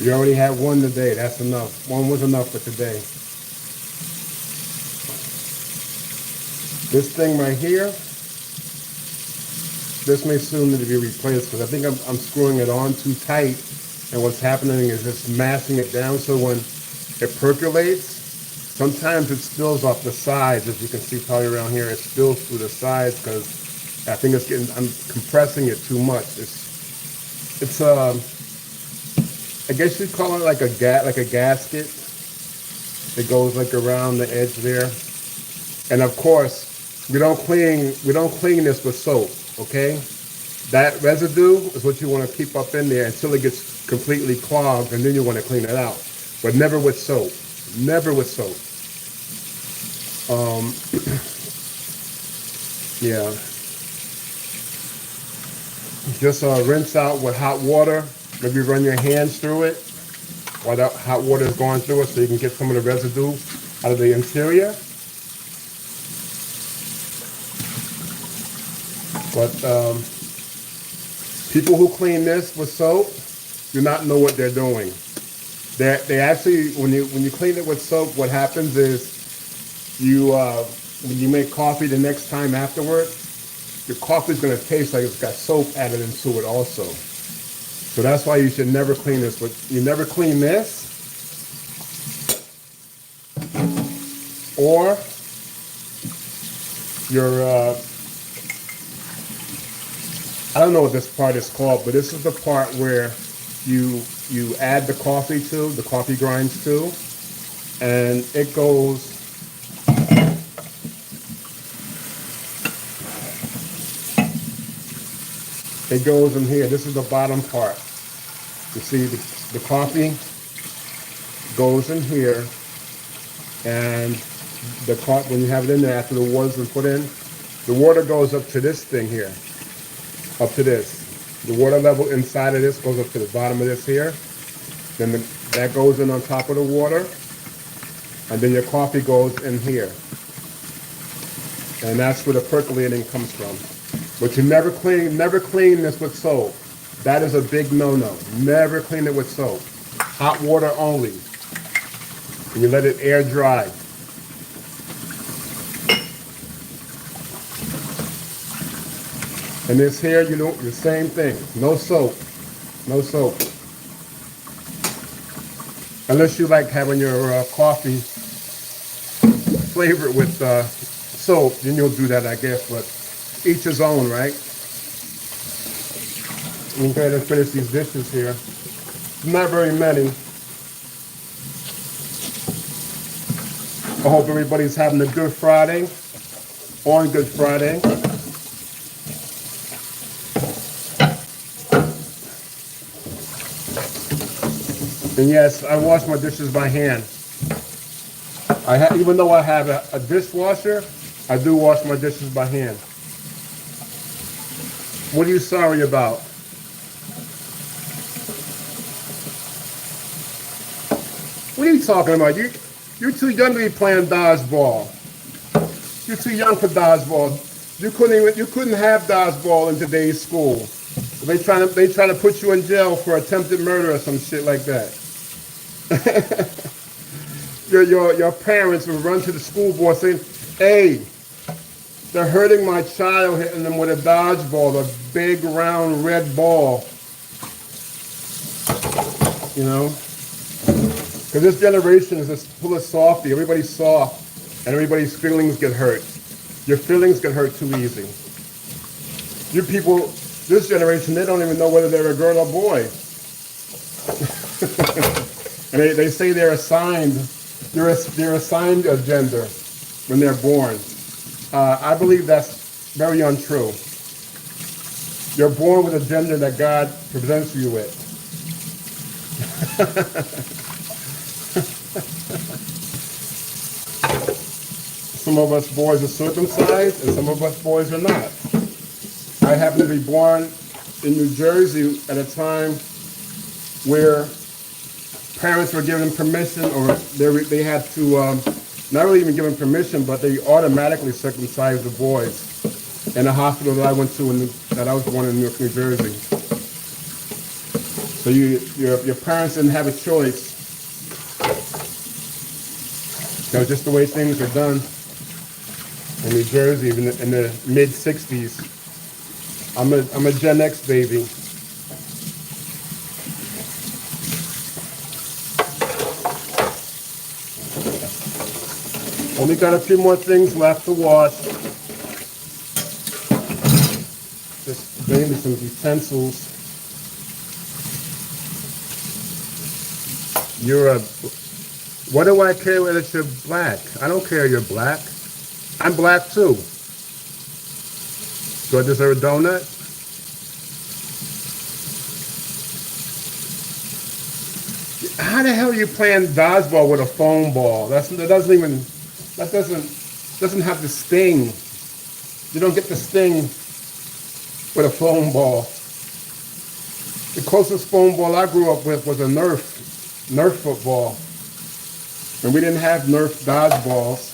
You already had one today. That's enough. One was enough for today. This thing right here, this may soon need to be replaced because I think I'm screwing it on too tight. And what's happening is just mashing it down so when it percolates, sometimes it spills off the sides. As you can see probably around here, it spills through the sides because I think I'm compressing it too much. It's I guess you'd call it like a gasket. It goes like around the edge there. And of course, we don't clean this with soap, okay? That residue is what you want to keep up in there until it gets completely clogged, and then you want to clean it out. But never with soap. Never with soap. Yeah. Just rinse out with hot water. Maybe run your hands through it while that hot water is going through it so you can get some of the residue out of the interior. But people who clean this with soap do not know what they're doing. They actually, when you clean it with soap, what happens is when you make coffee the next time afterward, your coffee is going to taste like it's got soap added into it also. So that's why you should never clean this. But you never clean this, or your I don't know what this part is called, but this is the part where you add the coffee grinds to, and it goes in here. This is the bottom part. You see the coffee goes in here, and when you have it in there after the water's been put in, the water goes up to this thing here. Up to this. The water level inside of this goes up to the bottom of this here. Then that goes in on top of the water. And then your coffee goes in here. And that's where the percolating comes from. But you never clean this with soap. That is a big no-no. Never clean it with soap. Hot water only. And you let it air dry. And this here, you know, the same thing. No soap. No soap. Unless you like having your coffee flavored with soap, then you'll do that, I guess. But each his own, right? Let me go ahead and finish these dishes here. Not very many. I hope everybody's having a good Friday. On Good Friday. And yes, I wash my dishes by hand. Even though I have a dishwasher, I do wash my dishes by hand. What are you sorry about? What are you talking about? You're too young to be playing dodgeball. You're too young for dodgeball. You couldn't have dodgeball in today's school. They try to put you in jail for attempted murder or some shit like that. your parents will run to the school board saying, "Hey, they're hurting my child, hitting them with a dodgeball, a big round red ball." You know, because this generation is just full of softy. Everybody's soft, and everybody's feelings get hurt. Your feelings get hurt too easy. You people, this generation, they don't even know whether they're a girl or boy. And they say they're assigned a gender when they're born. I believe that's very untrue. You're born with a gender that God presents you with. Some of us boys are circumcised and some of us boys are not. I happen to be born in New Jersey at a time where parents were given permission, or they had to, not really even given permission, but they automatically circumcised the boys in a hospital that I went to, that I was born in Newark, New Jersey. So your parents didn't have a choice. That was just the way things are done in New Jersey in the mid '60s. I'm a Gen X baby. Only got a few more things left to wash. Just maybe some utensils. What do I care whether you're black? I don't care you're black. I'm black too. Do I deserve a donut? How the hell are you playing dodgeball with a foam ball? That doesn't have the sting. You don't get the sting with a foam ball. The closest foam ball I grew up with was a Nerf football. And we didn't have Nerf dodgeballs.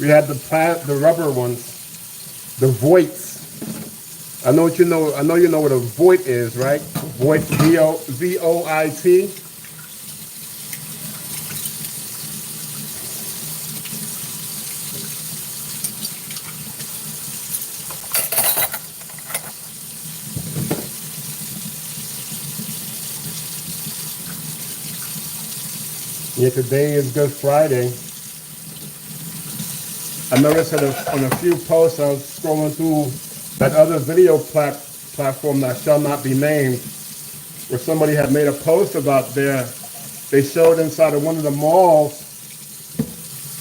We had the rubber ones, the Voights. I know you know what a Voight is, right? Voight, V-O-I-T. Yeah, today is Good Friday. I noticed on a few posts I was scrolling through that other video platform that shall not be named, where somebody had made a post about they showed inside of one of the malls,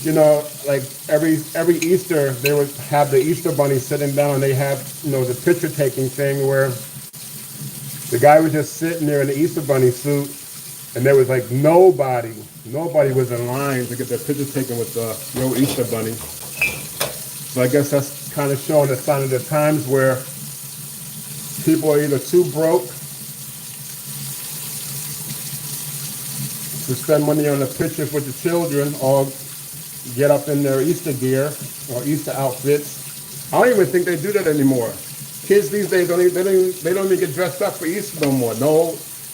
you know, like every Easter they would have the Easter bunny sitting down and they have, you know, the picture taking thing where the guy was just sitting there in the Easter bunny suit and there was like nobody was in line to get their picture taken with the real Easter bunny. So I guess that's kind of showing a sign of the times where people are either too broke to spend money on the pictures with the children or get up in their Easter gear or Easter outfits. I don't even think they do that anymore. Kids these days they don't even get dressed up for Easter no more.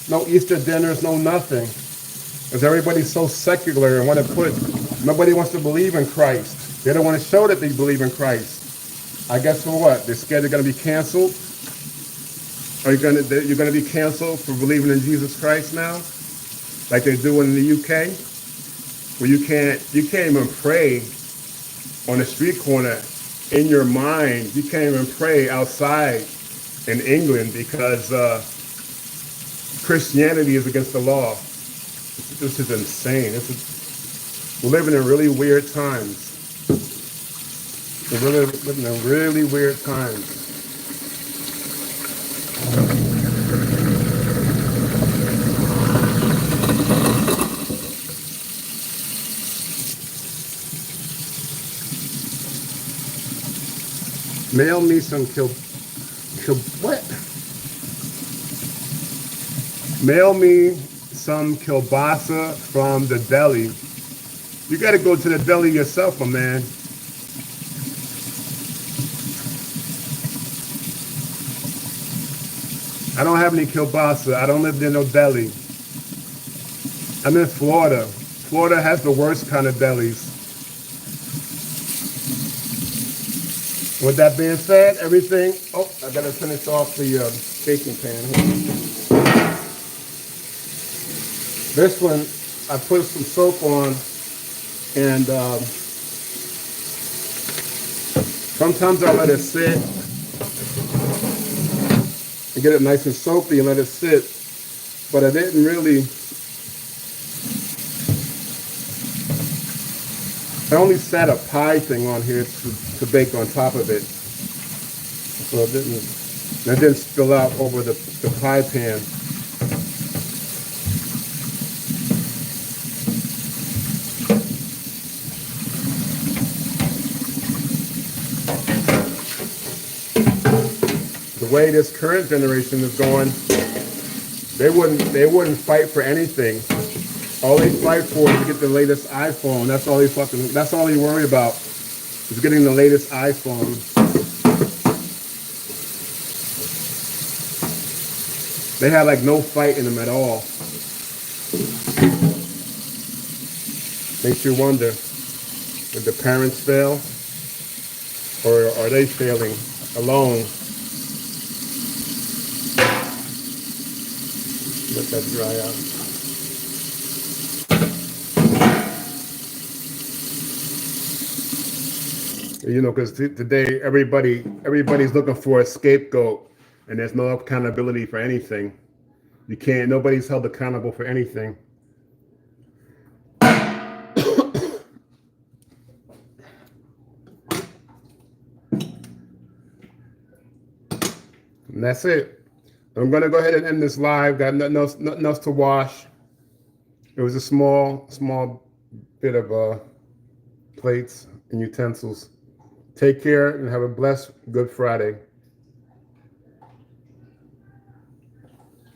No Easter dinners, no nothing. Because everybody's so secular and nobody wants to believe in Christ. They don't want to show that they believe in Christ. I guess for what? They're scared they're going to be canceled? You're going to be canceled for believing in Jesus Christ now? Like they're doing in the UK? Where you can't even pray on a street corner in your mind. You can't even pray outside in England because Christianity is against the law. This is insane. We're living in really weird times. We're really living in really weird times. Mail me some what? Mail me some kielbasa from the deli. You got to go to the deli yourself, my man. I don't have any kielbasa. I don't live near no deli. I'm in Florida. Florida has the worst kind of delis. With that being said, everything... Oh, I got to finish off the baking pan. This one, I put some soap on, and sometimes I let it sit and get it nice and soapy and let it sit, but I didn't really, I only set a pie thing on here to bake on top of it, so it didn't spill out over the pie pan. The way this current generation is going, they wouldn't fight for anything. All they fight for is to get the latest iPhone. That's all they worry about, is getting the latest iPhone. They had like no fight in them at all. Makes you wonder, did the parents fail, or are they failing alone? Let that dry out. You know, because today everybody's looking for a scapegoat, and there's no accountability for anything. You can't. Nobody's held accountable for anything. And that's it. I'm gonna go ahead and end this live. Got nothing else to wash. It was a small bit of plates and utensils. Take care and have a blessed Good Friday.